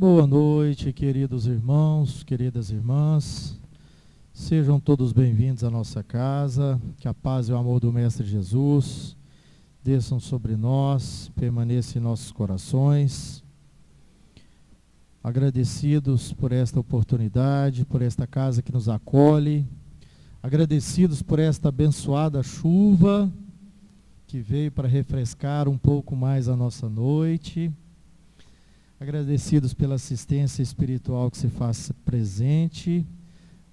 Boa noite, queridos irmãos, queridas irmãs. Sejam todos bem-vindos à nossa casa. Que a paz e o amor do Mestre Jesus desçam sobre nós, permaneçam em nossos corações. Agradecidos por esta oportunidade, por esta casa que nos acolhe. Agradecidos por esta abençoada chuva que veio para refrescar um pouco mais a nossa noite. Agradecidos pela assistência espiritual que se faz presente.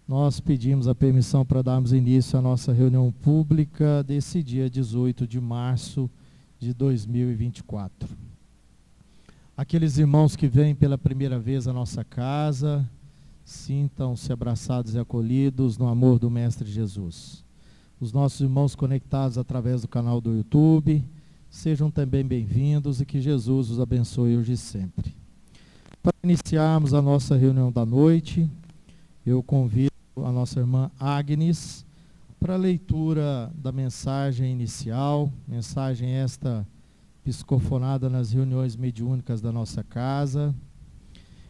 Nós pedimos a permissão para darmos início à nossa reunião pública desse dia 18 de março de 2024. Aqueles irmãos que vêm pela primeira vez à nossa casa, sintam-se abraçados e acolhidos no amor do Mestre Jesus. Os nossos irmãos conectados através do canal do YouTube, sejam também bem-vindos e que Jesus os abençoe hoje e sempre. Para iniciarmos a nossa reunião da noite, eu convido a nossa irmã Agnes para a leitura da mensagem inicial, mensagem esta psicofonada nas reuniões mediúnicas da nossa casa,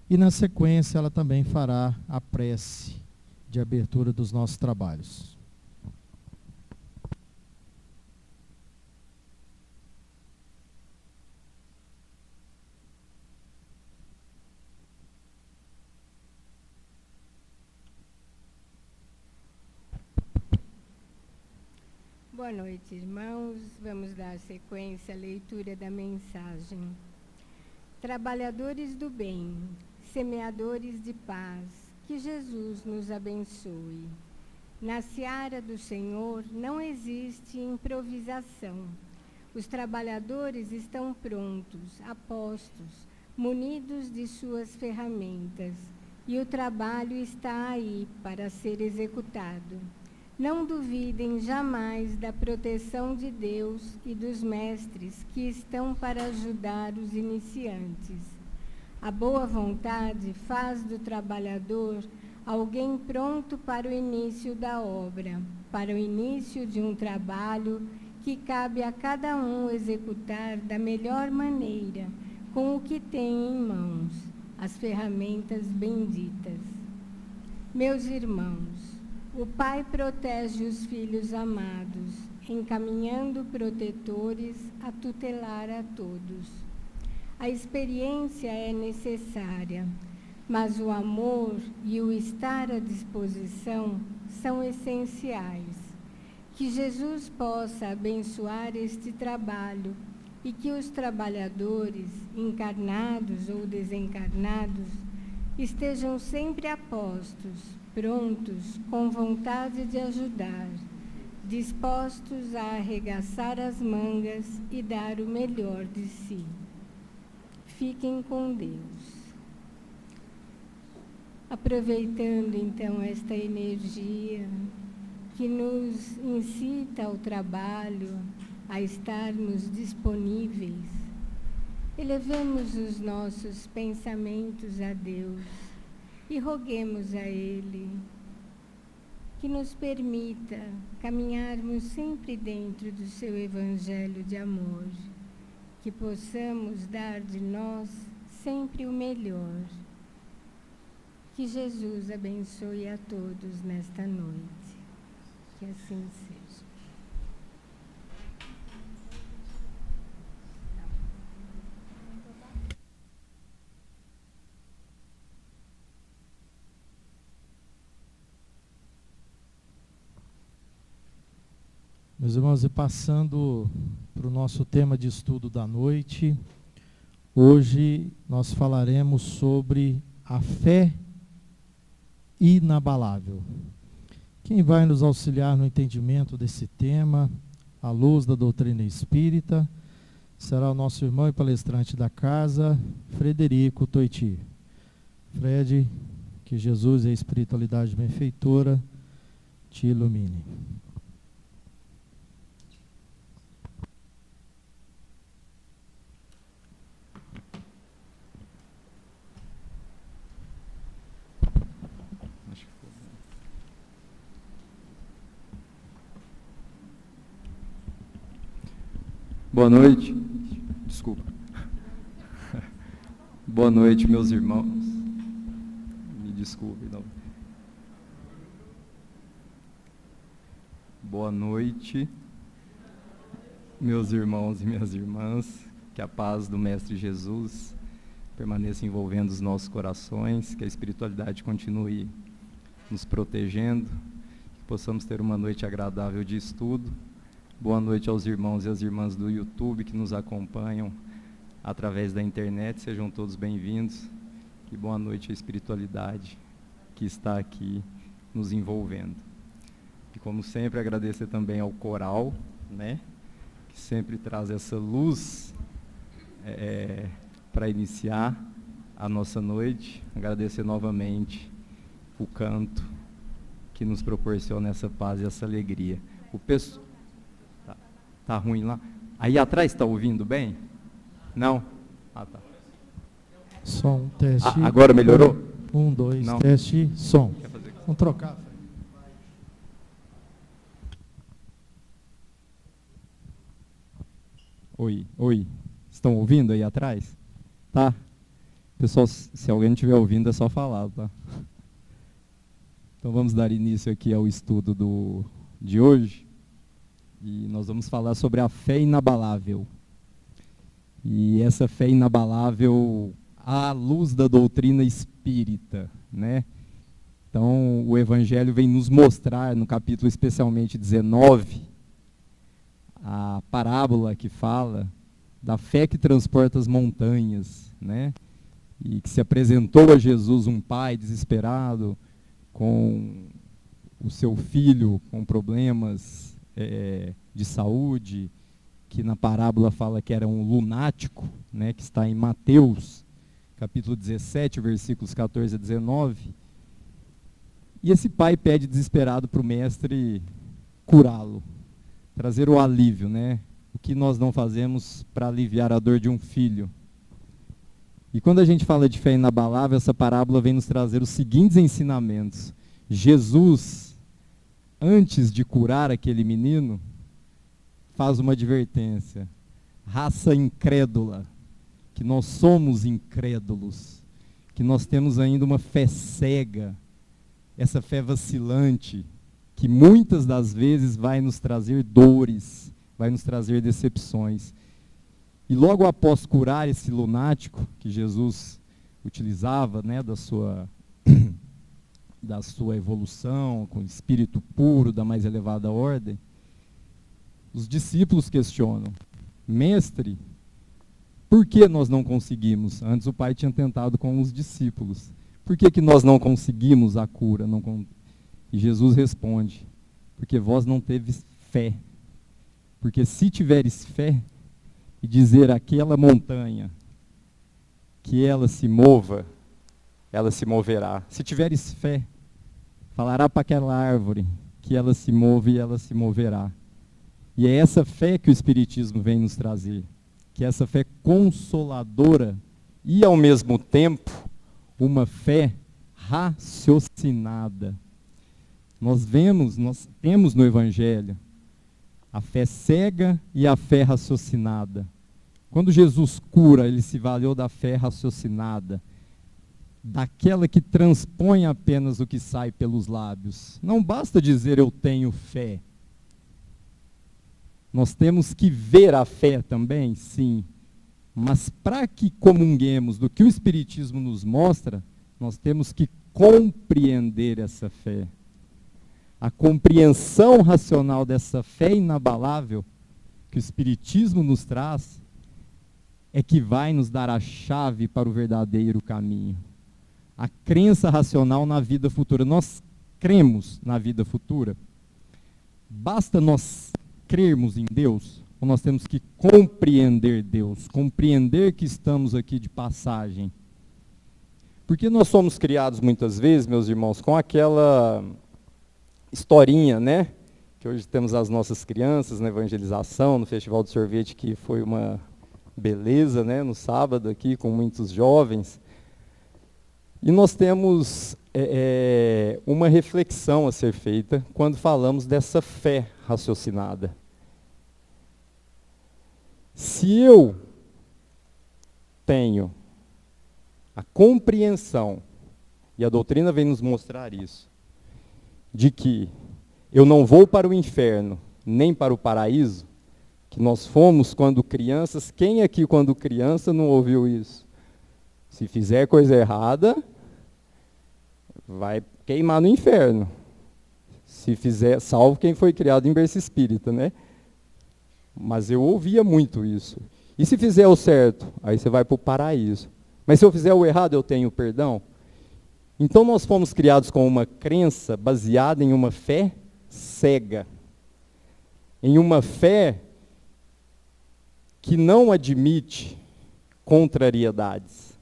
e na sequência ela também fará a prece de abertura dos nossos trabalhos. Boa noite, irmãos. Vamos dar sequência à leitura da mensagem. Trabalhadores do bem, semeadores de paz, que Jesus nos abençoe. Na seara do Senhor não existe improvisação. Os trabalhadores estão prontos, apostos, munidos de suas ferramentas, e o trabalho está aí para ser executado. Não duvidem jamais da proteção de Deus e dos mestres que estão para ajudar os iniciantes. A boa vontade faz do trabalhador alguém pronto para o início da obra, para o início de um trabalho que cabe a cada um executar da melhor maneira, com o que tem em mãos, as ferramentas benditas. Meus irmãos, o Pai protege os filhos amados, encaminhando protetores a tutelar a todos. A experiência é necessária, mas o amor e o estar à disposição são essenciais. Que Jesus possa abençoar este trabalho e que os trabalhadores, encarnados ou desencarnados, estejam sempre a postos, prontos, com vontade de ajudar, dispostos a arregaçar as mangas e dar o melhor de si. Fiquem com Deus. Aproveitando então esta energia que nos incita ao trabalho, a estarmos disponíveis, elevemos os nossos pensamentos a Deus e roguemos a Ele que nos permita caminharmos sempre dentro do seu Evangelho de amor, que possamos dar de nós sempre o melhor. Que Jesus abençoe a todos nesta noite. Que assim seja. Meus irmãos, e passando para o nosso tema de estudo da noite, hoje nós falaremos sobre a fé inabalável. Quem vai nos auxiliar no entendimento desse tema, à luz da doutrina espírita, será o nosso irmão e palestrante da casa, Frederico Toiti. Fred, que Jesus e a espiritualidade benfeitora te ilumine. Boa noite. Desculpa. Boa noite, meus irmãos. Me desculpe, não. Boa noite, meus irmãos e minhas irmãs. Que a paz do Mestre Jesus permaneça envolvendo os nossos corações, que a espiritualidade continue nos protegendo, que possamos ter uma noite agradável de estudo. Boa noite aos irmãos e às irmãs do YouTube que nos acompanham através da internet, sejam todos bem-vindos. E boa noite à espiritualidade que está aqui nos envolvendo. E como sempre, agradecer também ao coral, né, que sempre traz essa luz para iniciar a nossa noite. Agradecer novamente o canto que nos proporciona essa paz e essa alegria. O pessoal tá ruim lá. Aí atrás está ouvindo bem? Não? Ah, tá. Som, teste. Agora melhorou? 1, 2, Não. teste, som. Quer fazer? Vamos trocar. Oi. Estão ouvindo aí atrás? Tá? Pessoal, se alguém estiver ouvindo, é só falar, tá? Então vamos dar início aqui ao estudo de hoje. E nós vamos falar sobre a fé inabalável. E essa fé inabalável à luz da doutrina espírita, né? Então o Evangelho vem nos mostrar, no capítulo especialmente 19, a parábola que fala da fé que transporta as montanhas, né? E que se apresentou a Jesus um pai desesperado com o seu filho com problemas de saúde, que na parábola fala que era um lunático, né? Que está em Mateus, capítulo 17, versículos 14 a 19. E esse pai pede desesperado para o mestre curá-lo, trazer o alívio, né? O que nós não fazemos para aliviar a dor de um filho. E quando a gente fala de fé inabalável, essa parábola vem nos trazer os seguintes ensinamentos. Jesus, antes de curar aquele menino, faz uma advertência. Raça incrédula, que nós somos incrédulos, que nós temos ainda uma fé cega, essa fé vacilante, que muitas das vezes vai nos trazer dores, vai nos trazer decepções. E logo após curar esse lunático, que Jesus utilizava, né, da sua evolução, com espírito puro, da mais elevada ordem, os discípulos questionam: Mestre, por que nós não conseguimos? Antes o Pai tinha tentado com os discípulos. Por que nós não conseguimos a cura? E Jesus responde: porque vós não teves fé. Porque se tiveres fé, e dizer àquela montanha que ela se mova, ela se moverá. Se tiveres fé, falará para aquela árvore que ela se move e ela se moverá. E é essa fé que o Espiritismo vem nos trazer, que é essa fé consoladora e, ao mesmo tempo, uma fé raciocinada. Nós temos no Evangelho a fé cega e a fé raciocinada. Quando Jesus cura, ele se valeu da fé raciocinada, daquela que transpõe apenas o que sai pelos lábios. Não basta dizer eu tenho fé. Nós temos que ver a fé também, sim. Mas para que comunguemos do que o Espiritismo nos mostra, nós temos que compreender essa fé. A compreensão racional dessa fé inabalável que o Espiritismo nos traz é que vai nos dar a chave para o verdadeiro caminho. A crença racional na vida futura. Nós cremos na vida futura? Basta nós crermos em Deus? Ou nós temos que compreender Deus? Compreender que estamos aqui de passagem? Porque nós somos criados muitas vezes, meus irmãos, com aquela historinha, né? Que hoje temos as nossas crianças na evangelização, no Festival do Sorvete, que foi uma beleza, né? No sábado aqui, com muitos jovens. E nós temos uma reflexão a ser feita quando falamos dessa fé raciocinada. Se eu tenho a compreensão, e a doutrina vem nos mostrar isso, de que eu não vou para o inferno, nem para o paraíso, que nós fomos quando crianças. Quem aqui quando criança não ouviu isso? Se fizer coisa errada, vai queimar no inferno. Se fizer, salvo quem foi criado em berço espírita, né? Mas eu ouvia muito isso. E se fizer o certo, aí você vai para o paraíso. Mas se eu fizer o errado, eu tenho perdão? Então nós fomos criados com uma crença baseada em uma fé cega. Em uma fé que não admite contrariedades.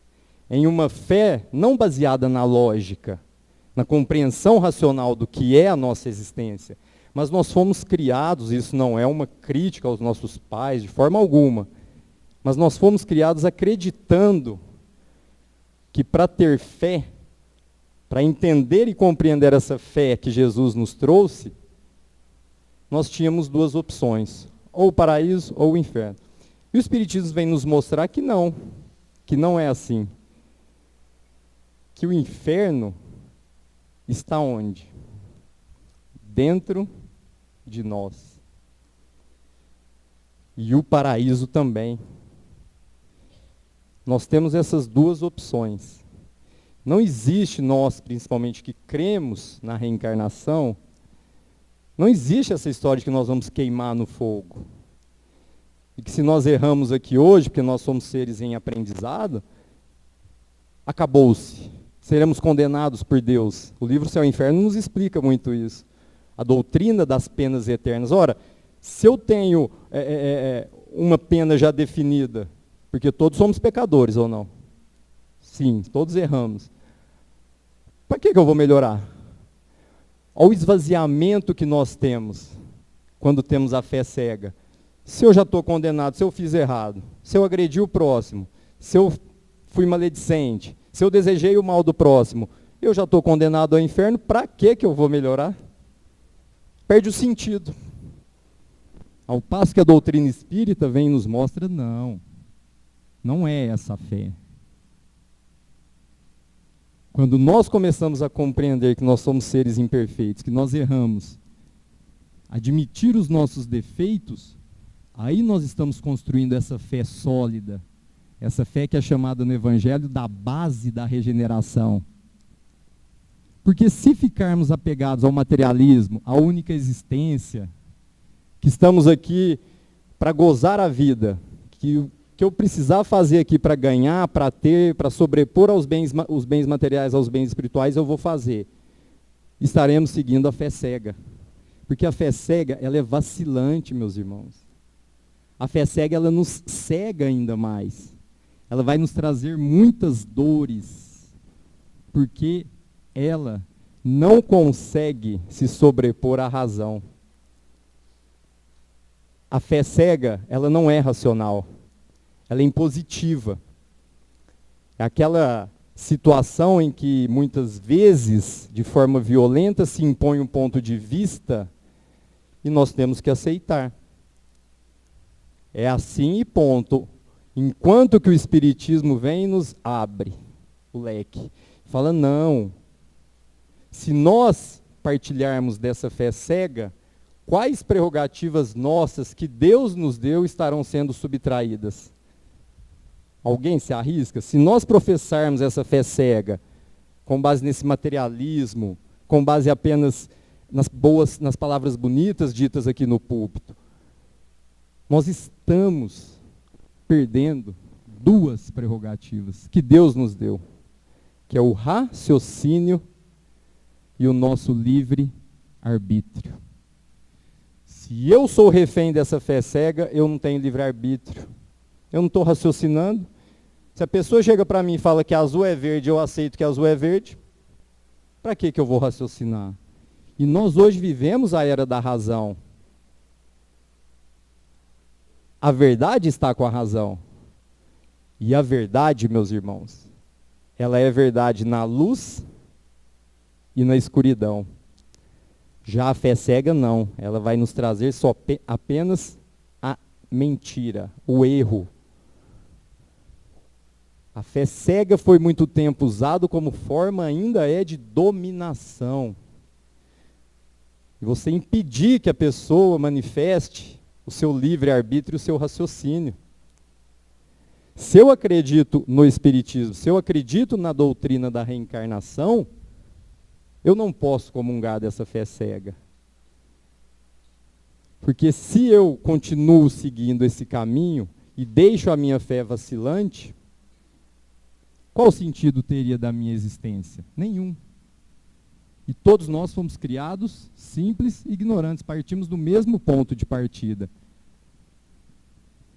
Em uma fé não baseada na lógica, na compreensão racional do que é a nossa existência. Mas nós fomos criados, isso não é uma crítica aos nossos pais, de forma alguma, mas nós fomos criados acreditando que para ter fé, para entender e compreender essa fé que Jesus nos trouxe, nós tínhamos duas opções, ou o paraíso ou o inferno. E o Espiritismo vem nos mostrar que não é assim. Que o inferno está onde? Dentro de nós. E o paraíso também. Nós temos essas duas opções. Não existe nós, principalmente, que cremos na reencarnação, não existe essa história de que nós vamos queimar no fogo. E que se nós erramos aqui hoje, porque nós somos seres em aprendizado, acabou-se. Seremos condenados por Deus. O livro Céu e Inferno nos explica muito isso. A doutrina das penas eternas. Ora, se eu tenho uma pena já definida, porque todos somos pecadores ou não? Sim, todos erramos. Para que eu vou melhorar? Olha o esvaziamento que nós temos quando temos a fé cega. Se eu já estou condenado, se eu fiz errado, se eu agredi o próximo, se eu fui maledicente, se eu desejei o mal do próximo, eu já estou condenado ao inferno, para que eu vou melhorar? Perde o sentido. Ao passo que a doutrina espírita vem e nos mostra, não é essa fé. Quando nós começamos a compreender que nós somos seres imperfeitos, que nós erramos, admitir os nossos defeitos, aí nós estamos construindo essa fé sólida, essa fé que é chamada no Evangelho da base da regeneração. Porque se ficarmos apegados ao materialismo, à única existência, que estamos aqui para gozar a vida, que o que eu precisar fazer aqui para ganhar, para ter, para sobrepor os bens materiais aos bens espirituais, eu vou fazer. Estaremos seguindo a fé cega. Porque a fé cega, ela é vacilante, meus irmãos. A fé cega, ela nos cega ainda mais. Ela vai nos trazer muitas dores, porque ela não consegue se sobrepor à razão. A fé cega, ela não é racional. Ela é impositiva. É aquela situação em que muitas vezes, de forma violenta, se impõe um ponto de vista e nós temos que aceitar. É assim e ponto. Enquanto que o Espiritismo vem e nos abre o leque. Fala, não. Se nós partilharmos dessa fé cega, quais prerrogativas nossas que Deus nos deu estarão sendo subtraídas? Alguém se arrisca? Se nós professarmos essa fé cega, com base nesse materialismo, com base apenas nas palavras bonitas ditas aqui no púlpito, nós estamos perdendo duas prerrogativas que Deus nos deu, que é o raciocínio e o nosso livre arbítrio. Se eu sou refém dessa fé cega, eu não tenho livre arbítrio. Eu não estou raciocinando. Se a pessoa chega para mim e fala que azul é verde, eu aceito que azul é verde. Para que eu vou raciocinar? E nós hoje vivemos a era da razão. A verdade está com a razão. E a verdade, meus irmãos, ela é verdade na luz e na escuridão. Já a fé cega não, ela vai nos trazer apenas a mentira, o erro. A fé cega foi muito tempo usado como forma ainda de dominação. E você impedir que a pessoa manifeste o seu livre-arbítrio e o seu raciocínio. Se eu acredito no Espiritismo, se eu acredito na doutrina da reencarnação, eu não posso comungar dessa fé cega. Porque se eu continuo seguindo esse caminho e deixo a minha fé vacilante, qual sentido teria da minha existência? Nenhum. E todos nós fomos criados simples e ignorantes, partimos do mesmo ponto de partida.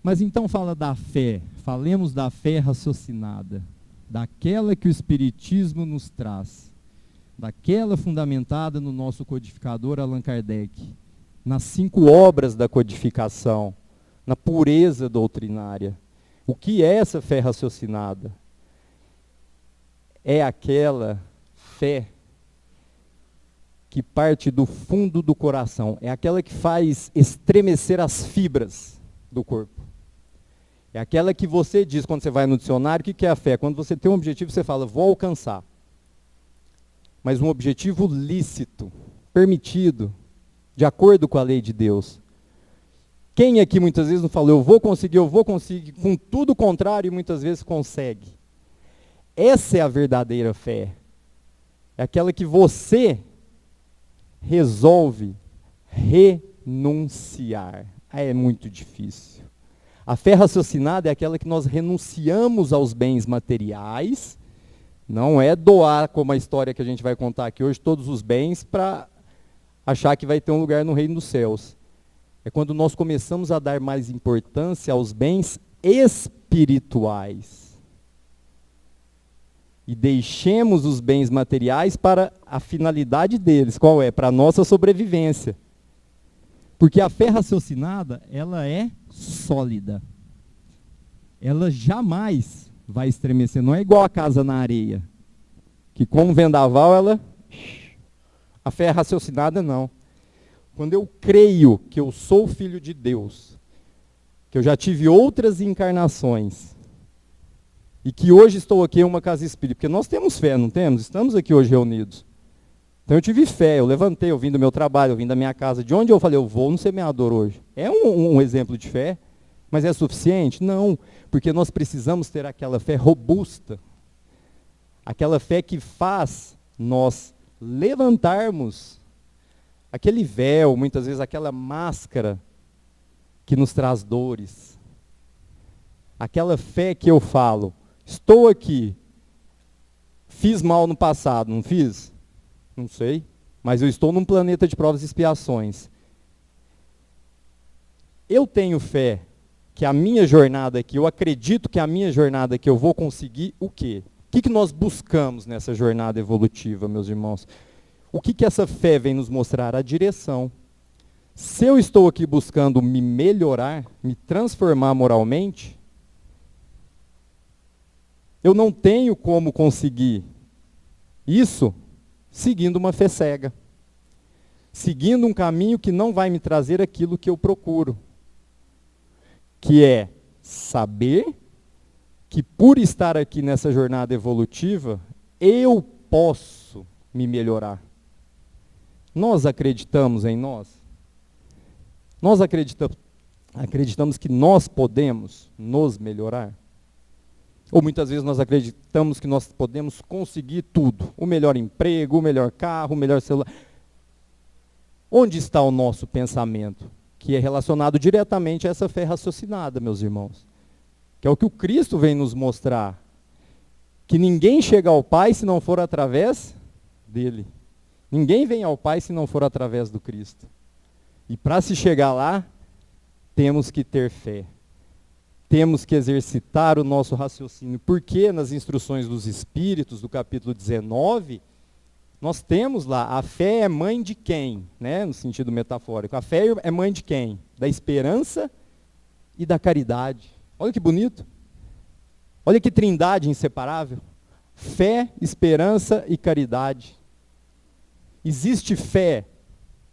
Mas então fala da fé, falemos da fé raciocinada, daquela que o Espiritismo nos traz, daquela fundamentada no nosso codificador Allan Kardec, nas 5 obras da codificação, na pureza doutrinária. O que é essa fé raciocinada? É aquela fé que parte do fundo do coração, é aquela que faz estremecer as fibras do corpo. É aquela que você diz quando você vai no dicionário, o que é a fé? Quando você tem um objetivo, você fala, vou alcançar. Mas um objetivo lícito, permitido, de acordo com a lei de Deus. Quem aqui muitas vezes não falou, eu vou conseguir, com tudo contrário, e muitas vezes consegue. Essa é a verdadeira fé. É aquela que você resolve renunciar. É muito difícil. A fé raciocinada é aquela que nós renunciamos aos bens materiais, não é doar, como a história que a gente vai contar aqui hoje, todos os bens para achar que vai ter um lugar no reino dos céus. É quando nós começamos a dar mais importância aos bens espirituais. E deixemos os bens materiais para a finalidade deles. Qual é? Para a nossa sobrevivência. Porque a fé raciocinada, ela é sólida. Ela jamais vai estremecer. Não é igual a casa na areia, que com um vendaval ela... A fé raciocinada não. Quando eu creio que eu sou filho de Deus, que eu já tive outras encarnações, e que hoje estou aqui em uma casa espírita, porque nós temos fé, não temos? Estamos aqui hoje reunidos. Então eu tive fé, eu levantei, eu vim do meu trabalho, eu vim da minha casa, de onde eu falei, eu vou no semeador hoje. É um exemplo de fé, mas é suficiente? Não, porque nós precisamos ter aquela fé robusta, aquela fé que faz nós levantarmos aquele véu, muitas vezes aquela máscara que nos traz dores. Aquela fé que eu falo, estou aqui, fiz mal no passado, não fiz? Não sei, mas eu estou num planeta de provas e expiações. Eu tenho fé que a minha jornada aqui, eu acredito que a minha jornada aqui eu vou conseguir o quê? O que nós buscamos nessa jornada evolutiva, meus irmãos? O que essa fé vem nos mostrar? A direção. Se eu estou aqui buscando me melhorar, me transformar moralmente, eu não tenho como conseguir isso seguindo uma fé cega. Seguindo um caminho que não vai me trazer aquilo que eu procuro. Que é saber que por estar aqui nessa jornada evolutiva, eu posso me melhorar. Nós acreditamos em nós? Nós acreditamos que nós podemos nos melhorar? Ou muitas vezes nós acreditamos que nós podemos conseguir tudo. O melhor emprego, o melhor carro, o melhor celular. Onde está o nosso pensamento? Que é relacionado diretamente a essa fé raciocinada, meus irmãos. Que é o que o Cristo vem nos mostrar. Que ninguém chega ao Pai se não for através dele. Ninguém vem ao Pai se não for através do Cristo. E para se chegar lá, temos que ter fé. Temos que exercitar o nosso raciocínio. Porque nas instruções dos Espíritos, do capítulo 19, nós temos lá, a fé é mãe de quem? Né? No sentido metafórico. A fé é mãe de quem? Da esperança e da caridade. Olha que bonito. Olha que trindade inseparável. Fé, esperança e caridade. Existe fé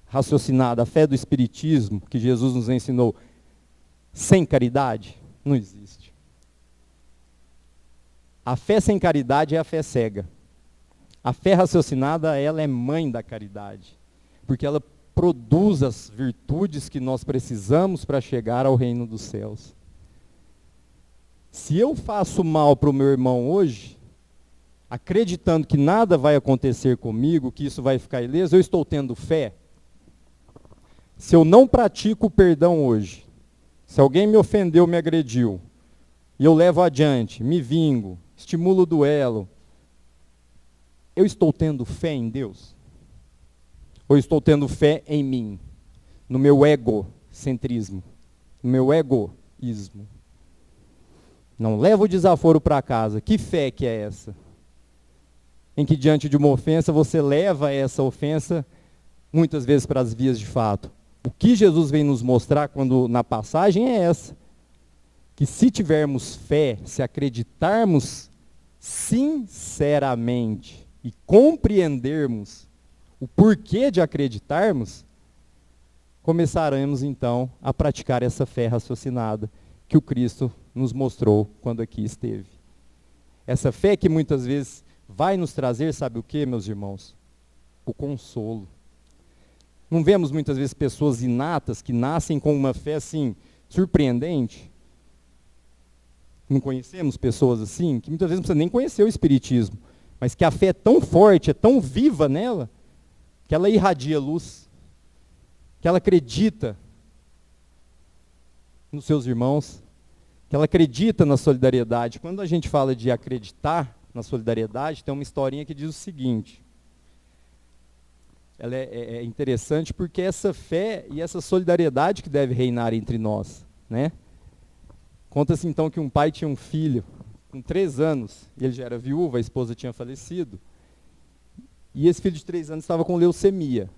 raciocinada, a fé do Espiritismo, que Jesus nos ensinou, sem caridade? Não existe. A fé sem caridade é a fé cega. A fé raciocinada, ela é mãe da caridade, porque ela produz as virtudes que nós precisamos para chegar ao reino dos céus. Se eu faço mal para o meu irmão hoje, acreditando que nada vai acontecer comigo, que isso vai ficar ileso, eu estou tendo fé? Se eu não pratico o perdão hoje, se alguém me ofendeu, me agrediu, e eu levo adiante, me vingo, estimulo o duelo, eu estou tendo fé em Deus? Ou estou tendo fé em mim? No meu egocentrismo? No meu egoísmo? Não leva o desaforo para casa. Que fé que é essa? Em que diante de uma ofensa, você leva essa ofensa, muitas vezes para as vias de fato. O que Jesus vem nos mostrar na passagem é essa. Que se tivermos fé, se acreditarmos sinceramente e compreendermos o porquê de acreditarmos, começaremos então a praticar essa fé raciocinada que o Cristo nos mostrou quando aqui esteve. Essa fé que muitas vezes vai nos trazer, sabe o que, meus irmãos? O consolo. Não vemos muitas vezes pessoas inatas que nascem com uma fé assim, surpreendente? Não conhecemos pessoas assim, que muitas vezes não precisa nem conhecer o Espiritismo, mas que a fé é tão forte, é tão viva nela, que ela irradia luz, que ela acredita nos seus irmãos, que ela acredita na solidariedade. Quando a gente fala de acreditar na solidariedade, tem uma historinha que diz o seguinte. Ela é interessante porque essa fé e essa solidariedade que deve reinar entre nós, né? Conta-se então que um pai tinha um filho com 3 anos, e ele já era viúvo, a esposa tinha falecido, e esse filho de 3 anos estava com leucemia.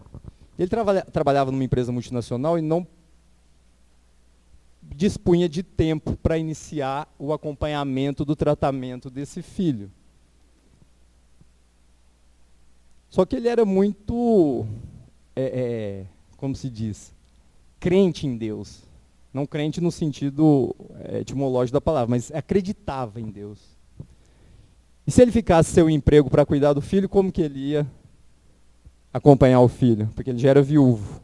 Ele trabalhava numa empresa multinacional e não dispunha de tempo para iniciar o acompanhamento do tratamento desse filho. Só que ele era muito, como se diz, crente em Deus. Não crente no sentido etimológico da palavra, mas acreditava em Deus. E se ele ficasse sem o emprego para cuidar do filho, como que ele ia acompanhar o filho? Porque ele já era viúvo.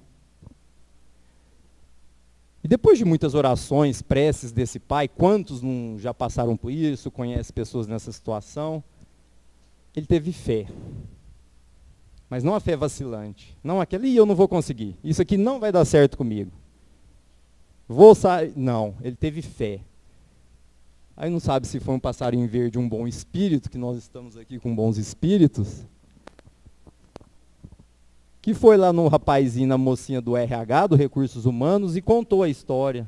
E depois de muitas orações, preces desse pai, quantos não já passaram por isso, conhecem pessoas nessa situação, ele teve fé. Mas não a fé vacilante. Não aquela, eu não vou conseguir. Isso aqui não vai dar certo comigo. Vou sair. Não, ele teve fé. Aí não sabe se foi um passarinho verde, um bom espírito, que nós estamos aqui com bons espíritos, que foi lá no rapazinho, na mocinha do RH, do Recursos Humanos, e contou a história.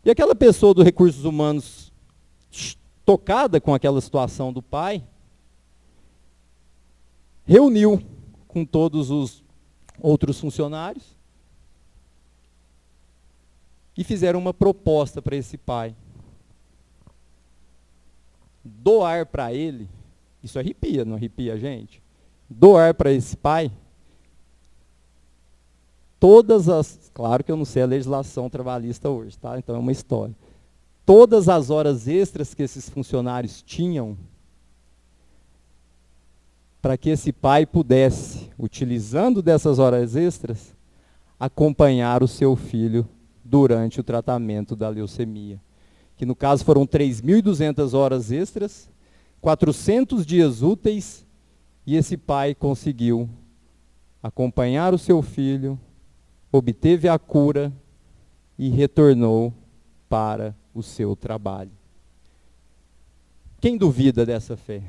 E aquela pessoa do Recursos Humanos, tocada com aquela situação do pai, reuniu com todos os outros funcionários e fizeram uma proposta para esse pai. Doar para ele, isso arrepia, não arrepia a gente? Doar para esse pai todas as, claro que eu não sei a legislação trabalhista hoje, tá? Então é uma história. Todas as horas extras que esses funcionários tinham para que esse pai pudesse, utilizando dessas horas extras, acompanhar o seu filho durante o tratamento da leucemia. Que no caso foram 3.200 horas extras, 400 dias úteis, e esse pai conseguiu acompanhar o seu filho, obteve a cura e retornou para o seu trabalho. Quem duvida dessa fé?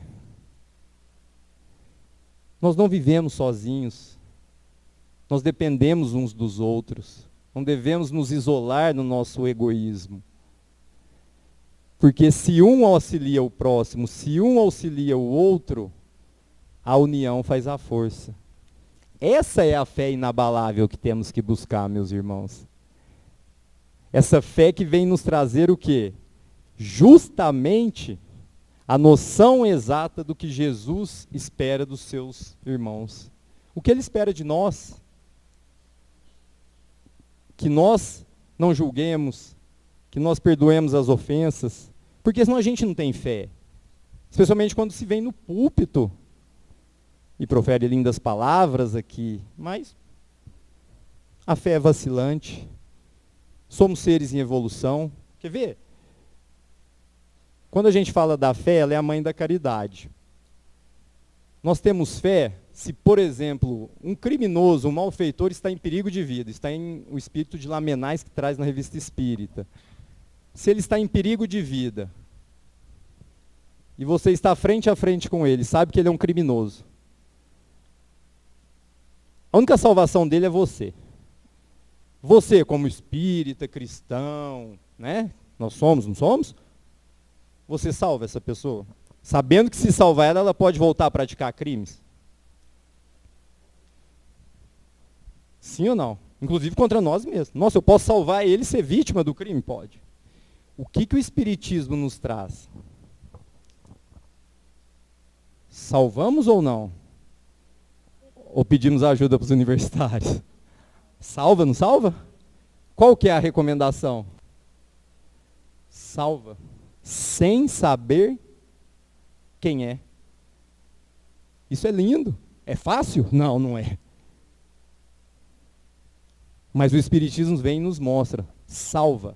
Nós não vivemos sozinhos, nós dependemos uns dos outros, não devemos nos isolar no nosso egoísmo. Porque se um auxilia o próximo, se um auxilia o outro, a união faz a força. Essa é a fé inabalável que temos que buscar, meus irmãos. Essa fé que vem nos trazer o quê? Justamente a noção exata do que Jesus espera dos seus irmãos. O que ele espera de nós? Que nós não julguemos, que nós perdoemos as ofensas, Porque senão a gente não tem fé. Especialmente quando se vem no púlpito e profere lindas palavras aqui, mas a fé é vacilante. Somos seres em evolução. Quer ver? Quando a gente fala da fé, ela é a mãe da caridade. Nós temos fé se, por exemplo, um criminoso, um malfeitor está em perigo de vida, está em o espírito de Lamenais que traz na Revista Espírita. Se ele está em perigo de vida, e você está frente a frente com ele, sabe que ele é um criminoso. A única salvação dele é você. Você, como espírita, cristão, né? Nós somos, não somos? Você salva essa pessoa, sabendo que se salvar ela, ela pode voltar a praticar crimes? Sim ou não? Inclusive contra nós mesmos. Nossa, eu posso salvar ele e ser vítima do crime? Pode. O que o Espiritismo nos traz? Salvamos ou não? Ou pedimos ajuda para os universitários? Salva, não salva? Qual que é a recomendação? Salva. Sem saber quem é. Isso é lindo. É fácil? Não, não é. Mas o Espiritismo vem e nos mostra. Salva.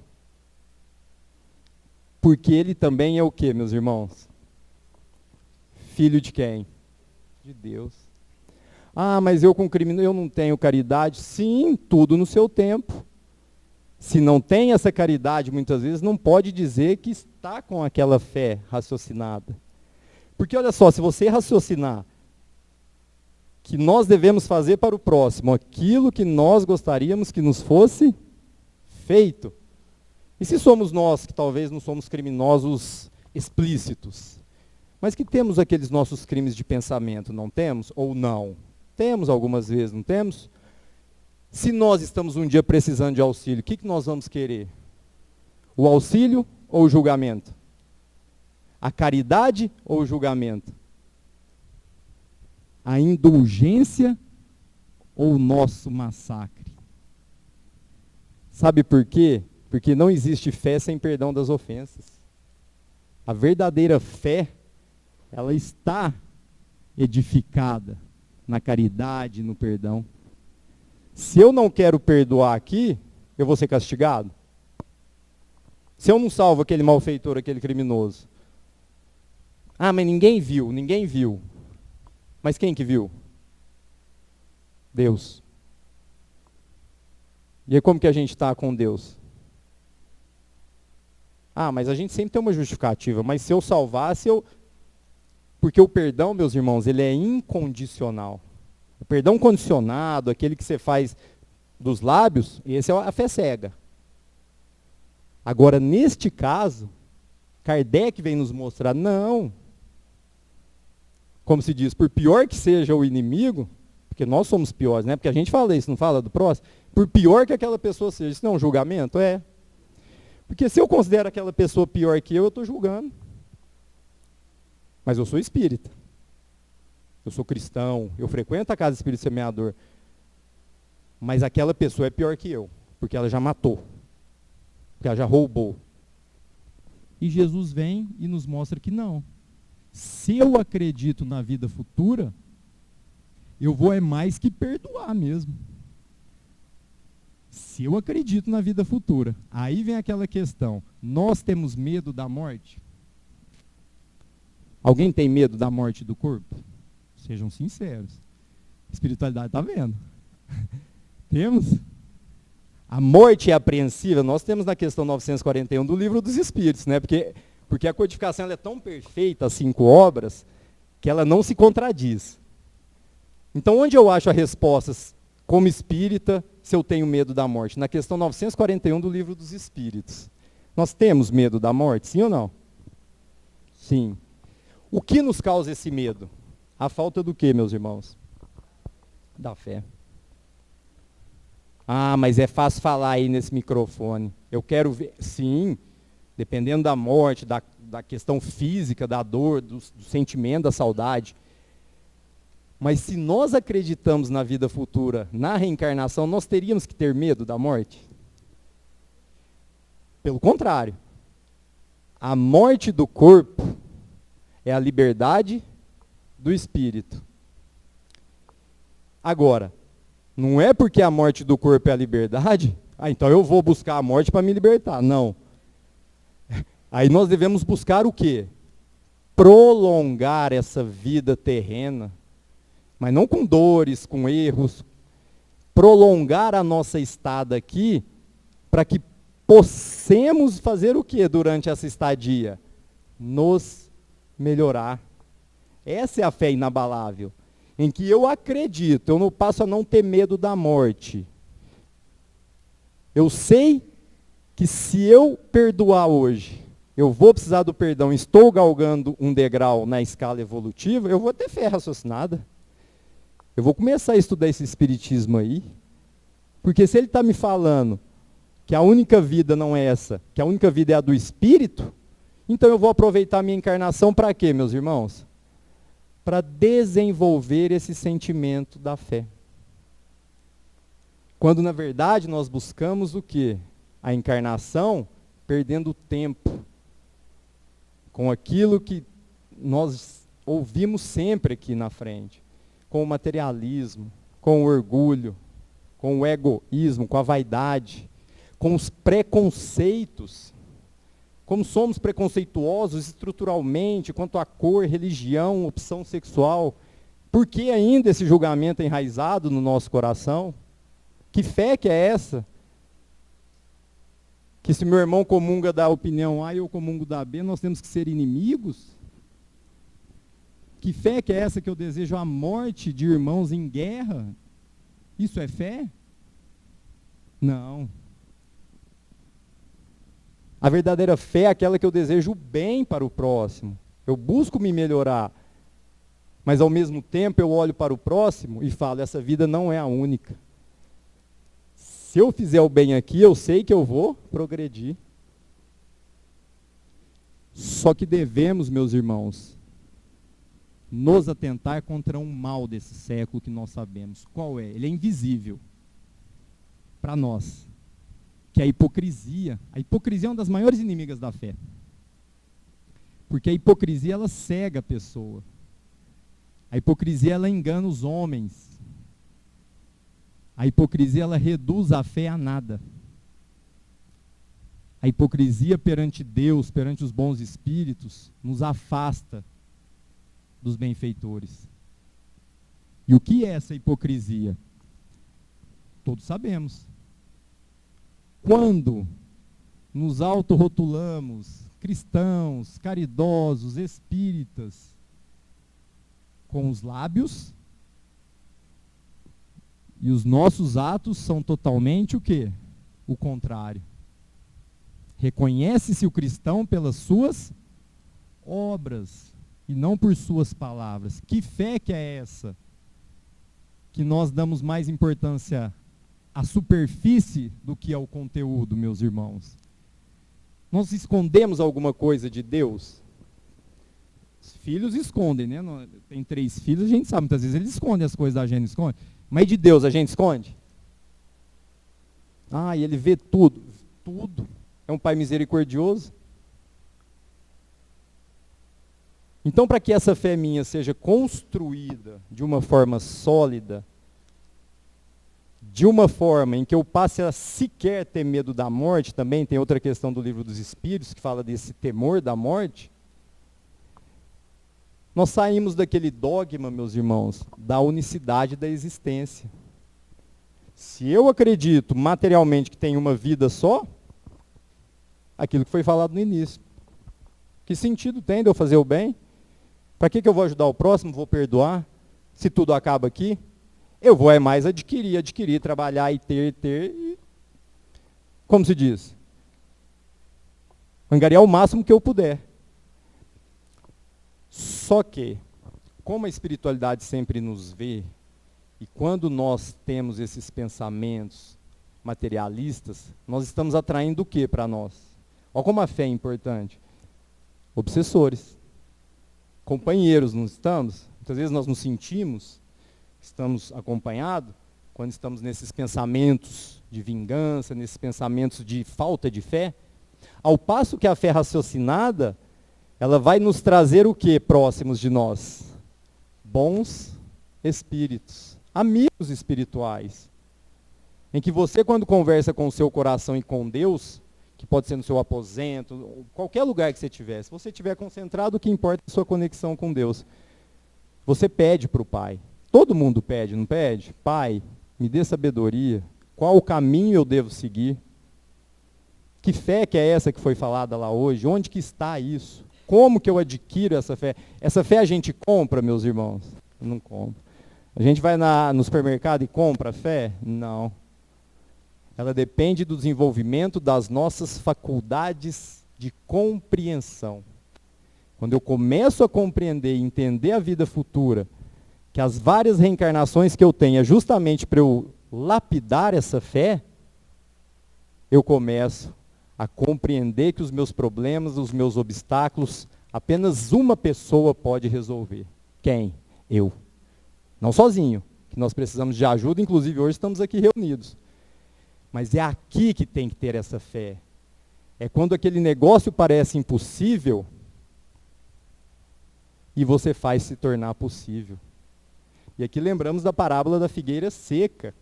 Porque ele também é o quê, meus irmãos? Filho de quem? De Deus. Ah, mas eu com criminoso, eu não tenho caridade. Sim, tudo no seu tempo. Se não tem essa caridade, muitas vezes, não pode dizer que está com aquela fé raciocinada. Porque olha só, se você raciocinar que nós devemos fazer para o próximo aquilo que nós gostaríamos que nos fosse feito. E se somos nós, que talvez não somos criminosos explícitos, mas que temos aqueles nossos crimes de pensamento, não temos? Ou não? Temos algumas vezes, não temos? Se nós estamos um dia precisando de auxílio, o que nós vamos querer? O auxílio ou o julgamento? A caridade ou o julgamento? A indulgência ou o nosso massacre? Sabe por quê? Porque não existe fé sem perdão das ofensas. A verdadeira fé, ela está edificada na caridade, no perdão. Se eu não quero perdoar aqui, eu vou ser castigado. Se eu não salvo aquele malfeitor, aquele criminoso. Ah, mas ninguém viu, ninguém viu. Mas quem que viu? Deus. E aí como que a gente está com Deus? Ah, mas a gente sempre tem uma justificativa. Mas se eu salvasse, Porque o perdão, meus irmãos, ele é incondicional. O perdão condicionado, aquele que você faz dos lábios, esse é a fé cega. Agora, neste caso, Kardec vem nos mostrar, não. Como se diz, por pior que seja o inimigo, porque nós somos piores, né? Porque a gente fala isso, não fala do próximo? Por pior que aquela pessoa seja, isso não é um julgamento? É. Porque se eu considero aquela pessoa pior que eu estou julgando. Mas eu sou espírita. Eu sou cristão, eu frequento a casa do Espírito Semeador. Mas aquela pessoa é pior que eu, porque ela já matou. Porque ela já roubou. E Jesus vem e nos mostra que não. Se eu acredito na vida futura, eu vou é mais que perdoar mesmo. Se eu acredito na vida futura. Aí vem aquela questão, nós temos medo da morte? Alguém tem medo da morte do corpo? Sejam sinceros. A espiritualidade está vendo. Temos? A morte é apreensiva, nós temos na questão 941 do Livro dos Espíritos, né? Porque a codificação ela é tão perfeita, as 5 obras, que ela não se contradiz. Então, onde eu acho a resposta, como espírita, se eu tenho medo da morte? Na questão 941 do Livro dos Espíritos. Nós temos medo da morte, sim ou não? Sim. O que nos causa esse medo? A falta do quê, meus irmãos? Da fé. Ah, mas é fácil falar aí nesse microfone. Eu quero ver. Sim, dependendo da morte, da questão física, da dor, do sentimento, da saudade. Mas se nós acreditamos na vida futura, na reencarnação, nós teríamos que ter medo da morte? Pelo contrário. A morte do corpo é a liberdade do espírito. Agora, não é porque a morte do corpo é a liberdade, então eu vou buscar a morte para me libertar. Não. Aí nós devemos buscar o quê? Prolongar essa vida terrena, mas não com dores, com erros. Prolongar a nossa estada aqui, para que possamos fazer o quê durante essa estadia? Nos melhorar. Essa é a fé inabalável, em que eu acredito, eu não passo a não ter medo da morte. Eu sei que se eu perdoar hoje, eu vou precisar do perdão, estou galgando um degrau na escala evolutiva, eu vou ter fé raciocinada. Eu vou começar a estudar esse espiritismo aí, porque se ele está me falando que a única vida não é essa, que a única vida é a do espírito, então eu vou aproveitar a minha encarnação para quê, meus irmãos? Para desenvolver esse sentimento da fé. Quando na verdade nós buscamos o quê? A encarnação perdendo tempo com aquilo que nós ouvimos sempre aqui na frente, com o materialismo, com o orgulho, com o egoísmo, com a vaidade, com os preconceitos. Como somos preconceituosos estruturalmente quanto à cor, religião, opção sexual. Por que ainda esse julgamento é enraizado no nosso coração? Que fé que é essa? Que se meu irmão comunga da opinião A e eu comungo da B, nós temos que ser inimigos? Que fé que é essa que eu desejo a morte de irmãos em guerra? Isso é fé? Não. A verdadeira fé é aquela que eu desejo o bem para o próximo. Eu busco me melhorar. Mas ao mesmo tempo eu olho para o próximo e falo, essa vida não é a única. Se eu fizer o bem aqui, eu sei que eu vou progredir. Só que devemos, meus irmãos, nos atentar contra um mal desse século que nós sabemos. Qual é? Ele é invisível para nós. Que é a hipocrisia. A hipocrisia é uma das maiores inimigas da fé. Porque a hipocrisia, ela cega a pessoa. A hipocrisia, ela engana os homens. A hipocrisia, ela reduz a fé a nada. A hipocrisia perante Deus, perante os bons espíritos, nos afasta dos benfeitores. E o que é essa hipocrisia? Todos sabemos. Quando nos autorrotulamos cristãos, caridosos, espíritas, com os lábios, e os nossos atos são totalmente o quê? O contrário. Reconhece-se o cristão pelas suas obras e não por suas palavras. Que fé que é essa? Que nós damos mais importância à superfície do que ao conteúdo, meus irmãos. Nós escondemos alguma coisa de Deus? Os filhos escondem, né? Tem 3 filhos, a gente sabe, muitas vezes eles escondem as coisas da gente, esconde. Mas de Deus a gente esconde? Ah, e ele vê tudo. Tudo. É um Pai misericordioso. Então, para que essa fé minha seja construída de uma forma sólida, de uma forma em que eu passe a sequer ter medo da morte, também tem outra questão do Livro dos Espíritos, que fala desse temor da morte, nós saímos daquele dogma, meus irmãos, da unicidade da existência. Se eu acredito materialmente que tem uma vida só, aquilo que foi falado no início. Que sentido tem de eu fazer o bem? Para que eu vou ajudar o próximo, vou perdoar? Se tudo acaba aqui? Eu vou mais adquirir, trabalhar e ter, e, como se diz? Angariar o máximo que eu puder. Só que, como a espiritualidade sempre nos vê, e quando nós temos esses pensamentos materialistas, nós estamos atraindo o que para nós? Olha como a fé é importante. Obsessores. Companheiros, não estamos? Muitas vezes nós nos sentimos, estamos acompanhados, quando estamos nesses pensamentos de vingança, nesses pensamentos de falta de fé, Ao passo que a fé raciocinada, ela vai nos trazer o que próximos de nós? Bons espíritos, amigos espirituais. Em que você, quando conversa com o seu coração e com Deus, que pode ser no seu aposento, qualquer lugar que você estiver, se você estiver concentrado, o que importa é a sua conexão com Deus. Você pede para o Pai. Todo mundo pede, não pede? Pai, me dê sabedoria. Qual o caminho eu devo seguir? Que fé que é essa que foi falada lá hoje? Onde que está isso? Como que eu adquiro essa fé? Essa fé a gente compra, meus irmãos? Não compra. A gente vai no supermercado e compra a fé? Não. Ela depende do desenvolvimento das nossas faculdades de compreensão. Quando eu começo a compreender e entender a vida futura, que as várias reencarnações que eu tenho é justamente para eu lapidar essa fé, eu começo a compreender que os meus problemas, os meus obstáculos, apenas uma pessoa pode resolver. Quem? Eu. Não sozinho, que nós precisamos de ajuda, inclusive hoje estamos aqui reunidos. Mas é aqui que tem que ter essa fé. É quando aquele negócio parece impossível e você faz se tornar possível. E aqui lembramos da parábola da figueira seca,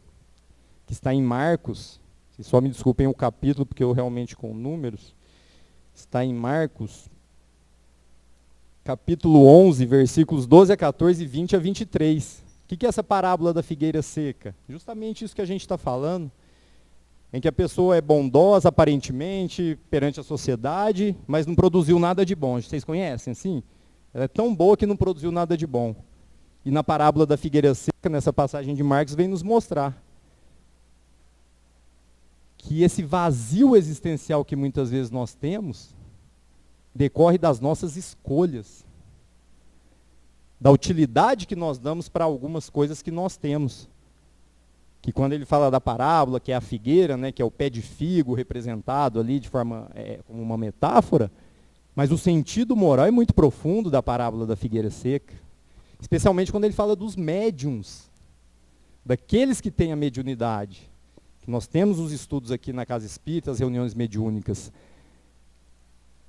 que está em Marcos. Só me desculpem o capítulo, porque eu realmente com números. Está em Marcos, capítulo 11, versículos 12 a 14 e 20 a 23. O que é essa parábola da figueira seca? Justamente isso que a gente está falando. Em que a pessoa é bondosa, aparentemente, perante a sociedade, mas não produziu nada de bom. Vocês conhecem, assim? Ela é tão boa que não produziu nada de bom. E na parábola da figueira seca, nessa passagem de Marcos, vem nos mostrar que esse vazio existencial que muitas vezes nós temos, decorre das nossas escolhas, da utilidade que nós damos para algumas coisas que nós temos. Que quando ele fala da parábola, que é a figueira, né, que é o pé de figo representado ali de forma, como uma metáfora, mas o sentido moral é muito profundo da parábola da figueira seca, especialmente quando ele fala dos médiums, daqueles que têm a mediunidade. Nós temos os estudos aqui na Casa Espírita, as reuniões mediúnicas.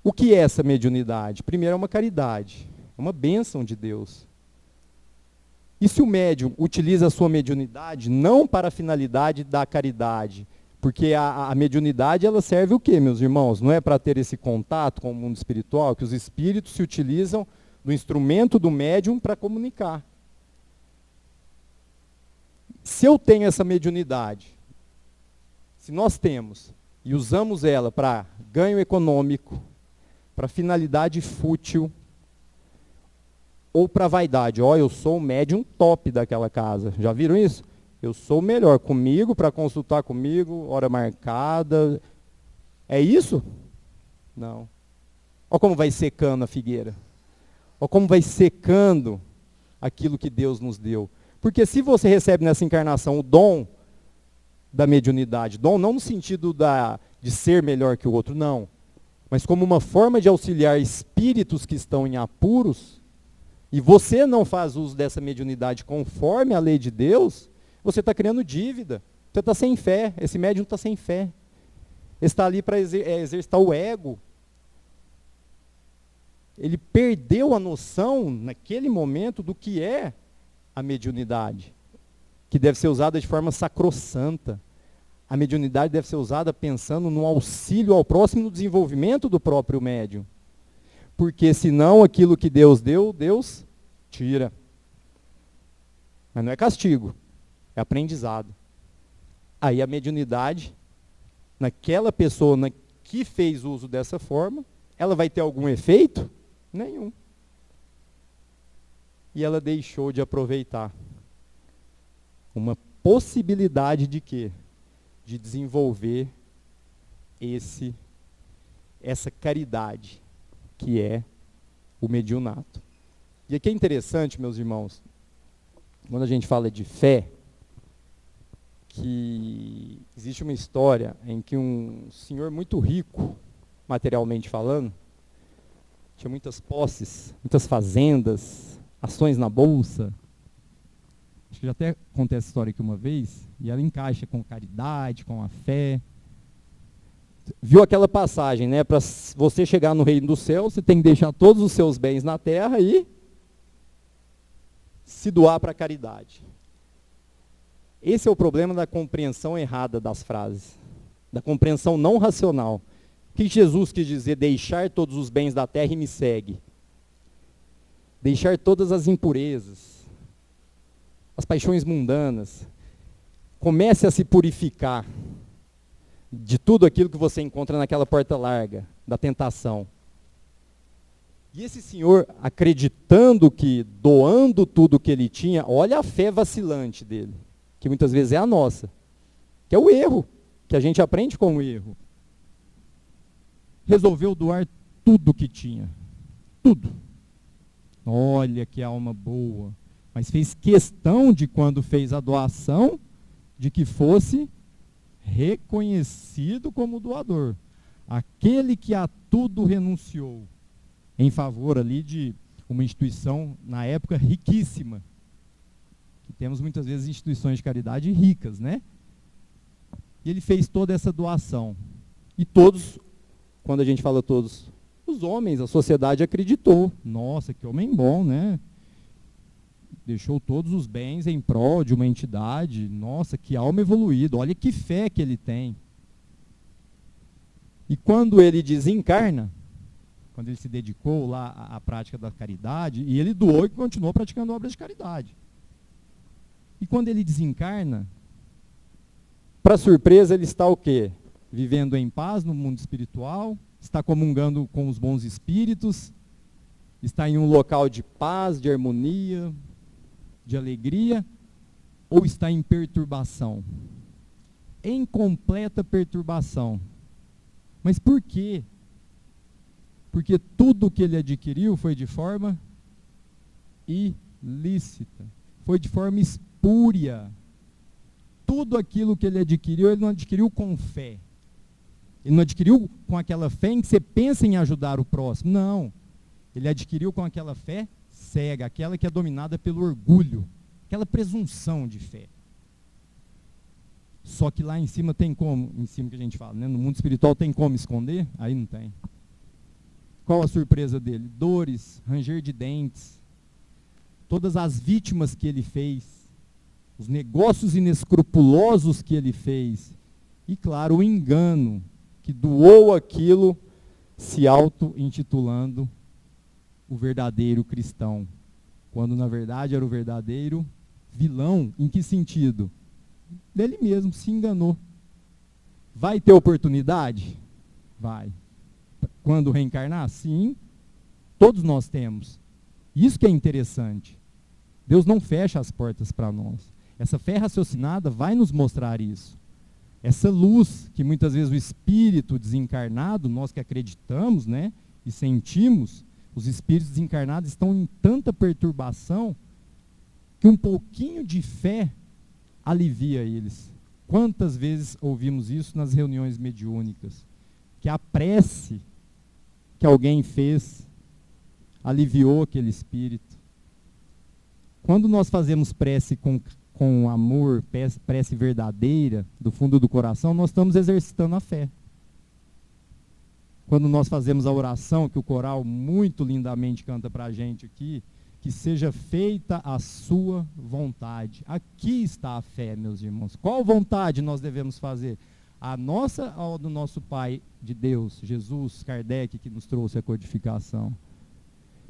O que é essa mediunidade? Primeiro, é uma caridade, é uma bênção de Deus. E se o médium utiliza a sua mediunidade não para a finalidade da caridade, porque a mediunidade ela serve o quê, meus irmãos? Não é para ter esse contato com o mundo espiritual, que os espíritos se utilizam do instrumento do médium para comunicar. Se eu tenho essa mediunidade, se nós temos e usamos ela para ganho econômico, para finalidade fútil, ou para vaidade, eu sou o médium top daquela casa, já viram isso? Eu sou o melhor comigo, para consultar comigo, hora marcada, é isso? Não. Olha como vai secando a figueira, olha como vai secando aquilo que Deus nos deu, porque se você recebe nessa encarnação o dom da mediunidade, dom não no sentido de ser melhor que o outro, não, mas como uma forma de auxiliar espíritos que estão em apuros, e você não faz uso dessa mediunidade conforme a lei de Deus, você está criando dívida, você está sem fé, esse médium está sem fé, ele está ali para exercitar o ego, ele perdeu a noção, naquele momento, do que é a mediunidade, que deve ser usada de forma sacrossanta. A mediunidade deve ser usada pensando no auxílio ao próximo, no desenvolvimento do próprio médium. Porque senão aquilo que Deus deu, Deus tira. Mas não é castigo, é aprendizado. Aí a mediunidade, naquela pessoa que fez uso dessa forma, ela vai ter algum efeito? Nenhum. E ela deixou de aproveitar uma possibilidade de quê? De desenvolver essa caridade, que é o mediunato. E aqui é interessante, meus irmãos, quando a gente fala de fé, que existe uma história em que um senhor muito rico, materialmente falando, tinha muitas posses, muitas fazendas, ações na bolsa. Acho que já até contei essa história aqui uma vez, e ela encaixa com caridade, com a fé. Viu aquela passagem, né? Para você chegar no reino do céu, você tem que deixar todos os seus bens na terra e se doar para a caridade. Esse é o problema da compreensão errada das frases, da compreensão não racional. O que Jesus quis dizer? Deixar todos os bens da terra e me segue. Deixar todas as impurezas, as paixões mundanas. Comece a se purificar de tudo aquilo que você encontra naquela porta larga, da tentação. E esse senhor, acreditando que, doando tudo que ele tinha, olha a fé vacilante dele, que muitas vezes é a nossa, que é o erro, que a gente aprende com o erro. Resolveu doar tudo que tinha. Tudo. Olha que alma boa. Mas fez questão de, quando fez a doação, de que fosse reconhecido como doador. Aquele que a tudo renunciou, em favor ali de uma instituição, na época, riquíssima. Que temos muitas vezes instituições de caridade ricas, né? E ele fez toda essa doação. E todos, quando a gente fala todos, os homens, a sociedade acreditou. Nossa, que homem bom, né? Deixou todos os bens em prol de uma entidade. Nossa, que alma evoluída. Olha que fé que ele tem. E quando ele desencarna, quando ele se dedicou lá à prática da caridade, e ele doou e continuou praticando obras de caridade. E quando ele desencarna, para surpresa, ele está o quê? Vivendo em paz no mundo espiritual, está comungando com os bons espíritos, está em um local de paz, de harmonia, de alegria, ou está em perturbação? Em completa perturbação. Mas por quê? Porque tudo que ele adquiriu foi de forma ilícita, foi de forma espúria. Tudo aquilo que ele adquiriu, ele não adquiriu com fé. Ele não adquiriu com aquela fé em que você pensa em ajudar o próximo. Não. Ele adquiriu com aquela fé cega, aquela que é dominada pelo orgulho, aquela presunção de fé. Só que lá em cima tem como, em cima que a gente fala, né? No mundo espiritual tem como esconder? Aí não tem. Qual a surpresa dele? Dores, ranger de dentes, todas as vítimas que ele fez, os negócios inescrupulosos que ele fez, e claro, o engano, que doou aquilo se auto-intitulando o verdadeiro cristão, quando na verdade era o verdadeiro vilão. Em que sentido? Dele mesmo, se enganou. Vai ter oportunidade? Vai. Quando reencarnar? Sim, todos nós temos. Isso que é interessante. Deus não fecha as portas para nós. Essa fé raciocinada vai nos mostrar isso. Essa luz que muitas vezes o espírito desencarnado, nós que acreditamos, né, e sentimos, os espíritos desencarnados estão em tanta perturbação que um pouquinho de fé alivia eles. Quantas vezes ouvimos isso nas reuniões mediúnicas? Que a prece que alguém fez aliviou aquele espírito. Quando nós fazemos prece com amor, prece verdadeira, do fundo do coração, nós estamos exercitando a fé. Quando nós fazemos a oração, que o coral muito lindamente canta para a gente aqui, que seja feita a sua vontade. Aqui está a fé, meus irmãos. Qual vontade nós devemos fazer? A nossa ou do nosso Pai de Deus, Jesus, Kardec, que nos trouxe a codificação?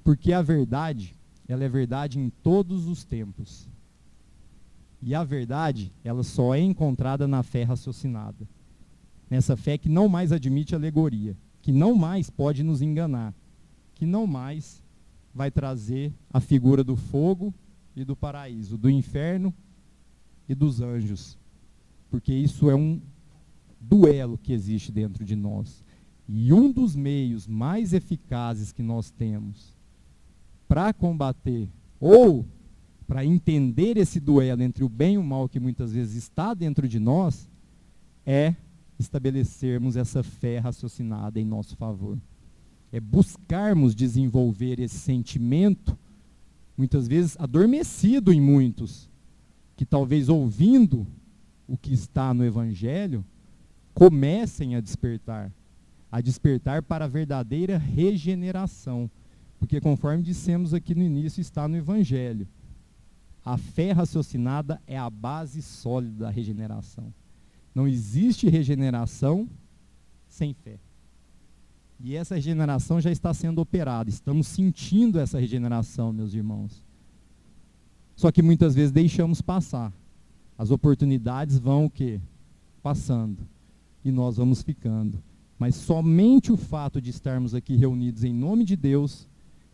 Porque a verdade, ela é verdade em todos os tempos. E a verdade, ela só é encontrada na fé raciocinada. Nessa fé que não mais admite alegoria, que não mais pode nos enganar, que não mais vai trazer a figura do fogo e do paraíso, do inferno e dos anjos. Porque isso é um duelo que existe dentro de nós. E um dos meios mais eficazes que nós temos para combater ou para entender esse duelo entre o bem e o mal que muitas vezes está dentro de nós, é estabelecermos essa fé raciocinada em nosso favor. É buscarmos desenvolver esse sentimento, muitas vezes adormecido em muitos, que talvez ouvindo o que está no Evangelho, comecem a despertar para a verdadeira regeneração. Porque conforme dissemos aqui no início, está no Evangelho. A fé raciocinada é a base sólida da regeneração. Não existe regeneração sem fé. E essa regeneração já está sendo operada. Estamos sentindo essa regeneração, meus irmãos. Só que muitas vezes deixamos passar. As oportunidades vão o quê? Passando. E nós vamos ficando. Mas somente o fato de estarmos aqui reunidos em nome de Deus,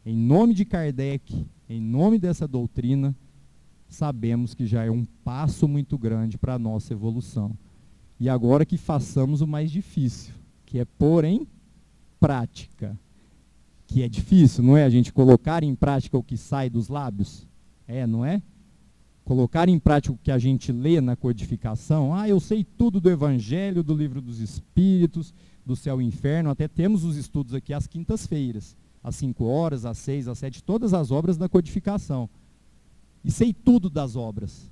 em nome de Kardec, em nome dessa doutrina, sabemos que já é um passo muito grande para a nossa evolução. E agora que façamos o mais difícil, que é pôr em prática. Que é difícil, não é? A gente colocar em prática o que sai dos lábios. Não é? Colocar em prática o que a gente lê na codificação. Eu sei tudo do Evangelho, do Livro dos Espíritos, do Céu e Inferno. Até temos os estudos aqui às quintas-feiras, às 5 horas, às 6, às 7, todas as obras da codificação. E sei tudo das obras.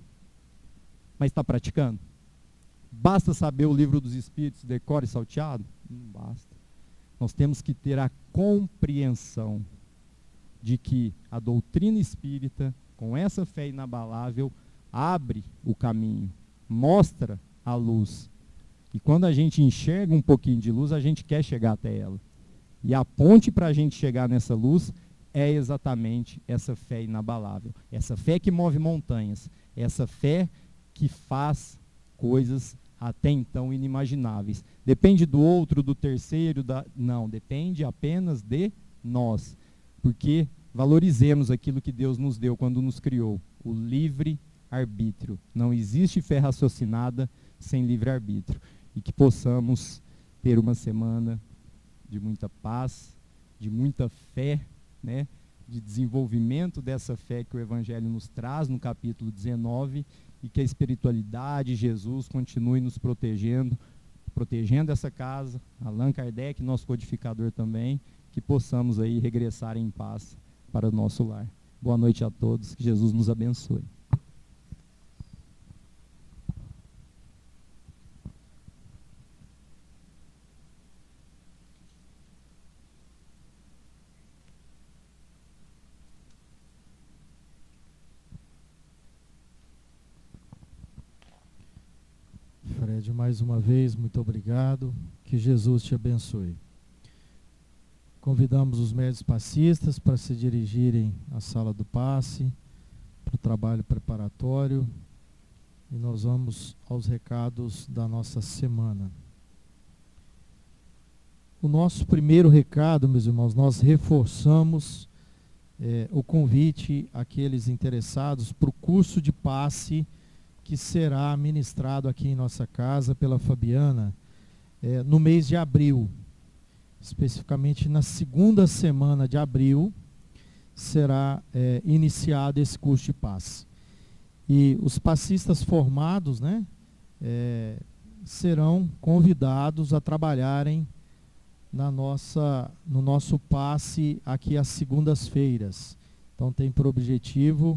Mas está praticando? Basta saber o Livro dos Espíritos, decore e salteado? Não basta. Nós temos que ter a compreensão de que a doutrina espírita, com essa fé inabalável, abre o caminho, mostra a luz. E quando a gente enxerga um pouquinho de luz, a gente quer chegar até ela. E a ponte para a gente chegar nessa luz é exatamente essa fé inabalável. Essa fé que move montanhas. Essa fé que faz coisas até então inimagináveis. Depende do outro, do terceiro, não, depende apenas de nós. Porque valorizemos aquilo que Deus nos deu quando nos criou, o livre-arbítrio. Não existe fé raciocinada sem livre-arbítrio. E que possamos ter uma semana de muita paz, de muita fé, né? De desenvolvimento dessa fé que o Evangelho nos traz no capítulo 19, e que a espiritualidade, Jesus, continue nos protegendo essa casa, Allan Kardec, nosso codificador também, que possamos aí regressar em paz para o nosso lar. Boa noite a todos, que Jesus nos abençoe. Fred, mais uma vez, muito obrigado. Que Jesus te abençoe. Convidamos os médios passistas para se dirigirem à sala do passe, para o trabalho preparatório, e nós vamos aos recados da nossa semana. O nosso primeiro recado, meus irmãos, nós reforçamos o convite àqueles interessados para o curso de passe que será ministrado aqui em nossa casa pela Fabiana no mês de abril. Especificamente na segunda semana de abril será iniciado esse curso de passe. E os passistas formados, né, serão convidados a trabalharem no nosso passe aqui às segundas-feiras. Então tem por objetivo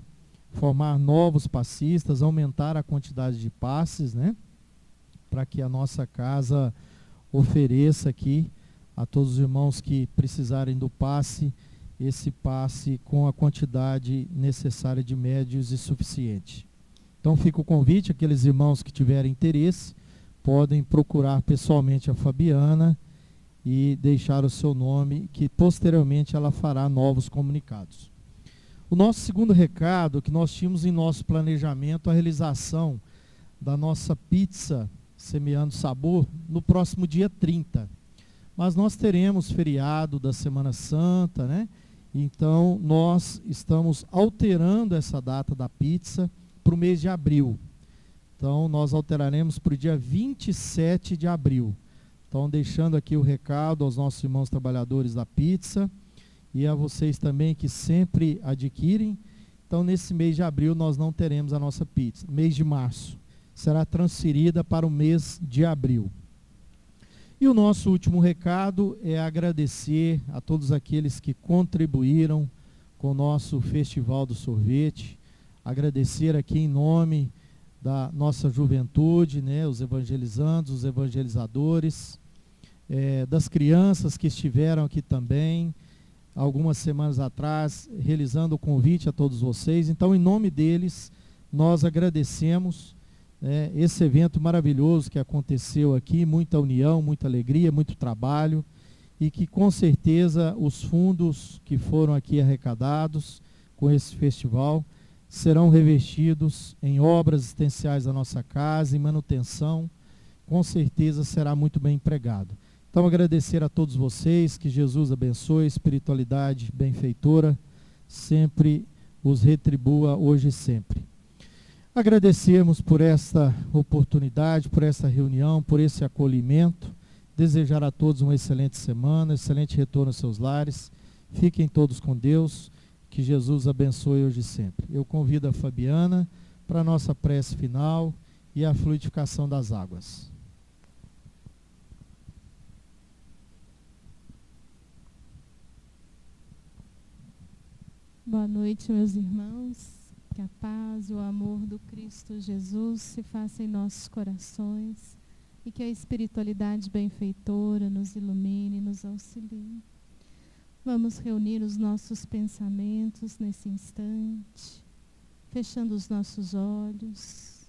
formar novos passistas, aumentar a quantidade de passes, né, para que a nossa casa ofereça aqui a todos os irmãos que precisarem do passe, esse passe com a quantidade necessária de médios e suficiente. Então fica o convite, aqueles irmãos que tiverem interesse, podem procurar pessoalmente a Fabiana e deixar o seu nome, que posteriormente ela fará novos comunicados. O nosso segundo recado, que nós tínhamos em nosso planejamento a realização da nossa pizza Semeando Sabor no próximo dia 30. Mas nós teremos feriado da Semana Santa, né? Então nós estamos alterando essa data da pizza para o mês de abril. Então nós alteraremos para o dia 27 de abril. Então deixando aqui o recado aos nossos irmãos trabalhadores da pizza e a vocês também que sempre adquirem. Então nesse mês de abril nós não teremos a nossa pizza. Mês de março será transferida para o mês de abril. E o nosso último recado é agradecer a todos aqueles que contribuíram com o nosso Festival do Sorvete, agradecer aqui em nome da nossa juventude, né, os evangelizandos, os evangelizadores, das crianças que estiveram aqui também, algumas semanas atrás, realizando o convite a todos vocês. Então, em nome deles, nós agradecemos esse evento maravilhoso que aconteceu aqui, muita união, muita alegria, muito trabalho, e que com certeza os fundos que foram aqui arrecadados com esse festival serão revestidos em obras existenciais da nossa casa, em manutenção, com certeza será muito bem empregado. Então, agradecer a todos vocês, que Jesus abençoe, espiritualidade benfeitora, sempre os retribua hoje e sempre. Agradecemos por esta oportunidade, por essa reunião, por esse acolhimento, desejar a todos uma excelente semana, excelente retorno aos seus lares, fiquem todos com Deus, que Jesus abençoe hoje e sempre. Eu convido a Fabiana para a nossa prece final e a fluidificação das águas. Boa noite, meus irmãos. Que a paz e o amor do Cristo Jesus se faça em nossos corações e que a espiritualidade benfeitora nos ilumine e nos auxilie. Vamos reunir os nossos pensamentos nesse instante, fechando os nossos olhos,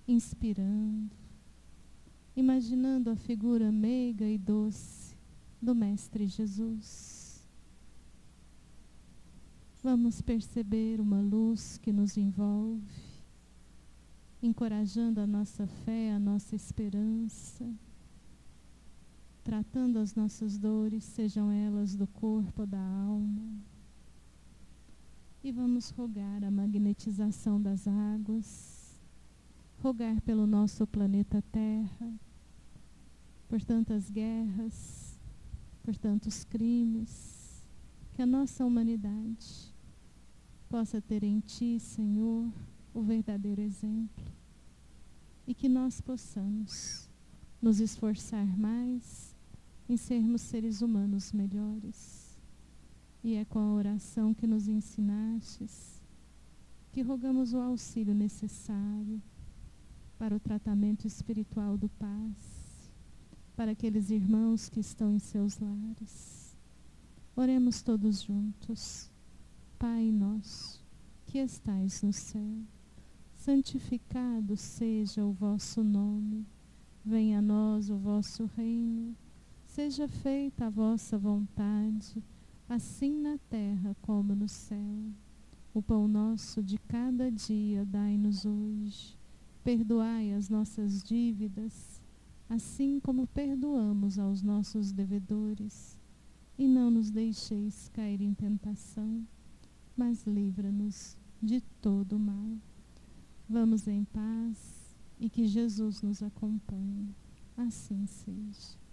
inspirando, imaginando a figura meiga e doce do Mestre Jesus. Vamos perceber uma luz que nos envolve, encorajando a nossa fé, a nossa esperança, tratando as nossas dores, sejam elas do corpo ou da alma. E vamos rogar a magnetização das águas, rogar pelo nosso planeta Terra, por tantas guerras, por tantos crimes, que a nossa humanidade possa ter em Ti, Senhor, o verdadeiro exemplo, e que nós possamos nos esforçar mais em sermos seres humanos melhores. E é com a oração que nos ensinastes que rogamos o auxílio necessário para o tratamento espiritual do Paz, para aqueles irmãos que estão em seus lares. Oremos todos juntos. Pai nosso, que estais no céu, santificado seja o vosso nome. Venha a nós o vosso reino. Seja feita a vossa vontade, assim na terra como no céu. O pão nosso de cada dia dai-nos hoje. Perdoai as nossas dívidas, assim como perdoamos aos nossos devedores. E não nos deixeis cair em tentação, mas livra-nos de todo o mal. Vamos em paz e que Jesus nos acompanhe. Assim seja.